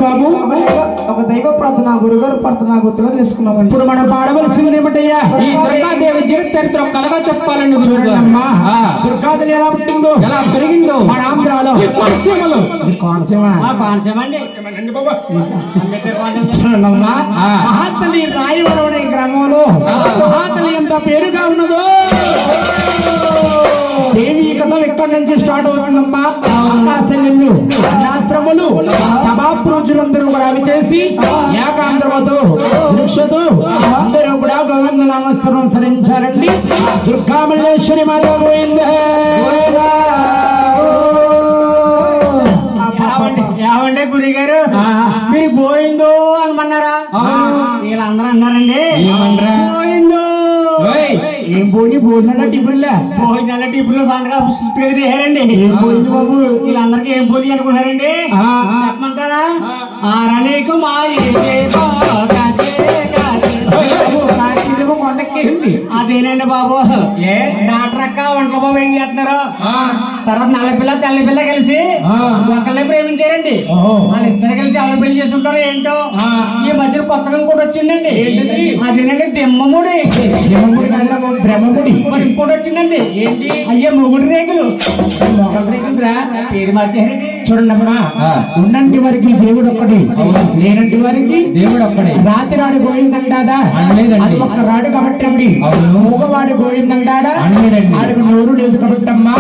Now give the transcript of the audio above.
బాబు ఒక దైవ ప్రార్థన గురుగారు ప్రార్థన గుర్తుగా తెలుసుకున్నాం. ఇప్పుడు మనం పాడవలసింది ఏమిటయ్యా? ఈ దుర్గాదేవి జీవిత చరిత్ర కలగా చెప్పాలండి చూడమ్మా, దుర్గాదేవి ఎలా పుట్టిందో ఎలా పెరిగిందో మన ఆంధ్రాలో కోనసీమలో మహాతల్లి రాయవరం అనే గ్రామంలో మహాతల్లి ఎంత పేరుగా ఉన్నదో దేవి కథలు ఎక్కడి నుంచి స్టార్ట్ అవుతుందమ్మా. అన్నాశల్యులు అన్నాశ్రములు సభాప్రోజులందరూ కూడా అవి చేసి ఏకాంధ్రమతో వృక్షతో అందరూ కూడా గోవింద నామస్వరం సరించారండి. దుర్గామల్లేశ్వరి మాత గోవింద. ఏమంటే గురి గారు మీరు పోయిందో అనమన్నారా? వీళ్ళందరూ అన్నారండి పోయిందో. ఏం పోయి భోజనాల టిఫిన్లే భోజనాల టిఫిన్లు సంతగా తీసారండి. ఏం పోయింది బాబు? వీళ్ళందరికీ ఏం పోయి అనుకున్నారండి చెప్పమంటారా? ఆరణీకు మా అదేనండి బాబు. డాక్టర్ అక్క వంటల బాబు ఏం చేస్తున్నారు? తర్వాత నల్ల పిల్ల తెల్ల పిల్ల కలిసి ఒకళ్ళే ప్రేమించారండి. వాళ్ళిద్దరు కలిసి ఎవరు పెళ్లి చేసుకుంటారో ఏంటో. ఈ మధ్య కొత్తగా కూడా వచ్చిందండి. అదేనండి దిమ్మముడి. బ్రహ్మముడి. మరి ఇంకోటి వచ్చిందండి. ఏంటి? అయ్యే మొగుడి రేకులు. పేరు మార్చారండి. చూడండి అమ్మా, ఉన్నంటి వారికి దేవుడు ఒక్కటి, లేనంటి వారికి దేవుడు ఒక్కడే. రాత్రి రాడు గోయిందంటాడా? అది ఒక్క రాడు కాబట్టి మూగవాడు గోయిందంటాడా? ఆడికి నోరు లేదు కాబట్టి అమ్మా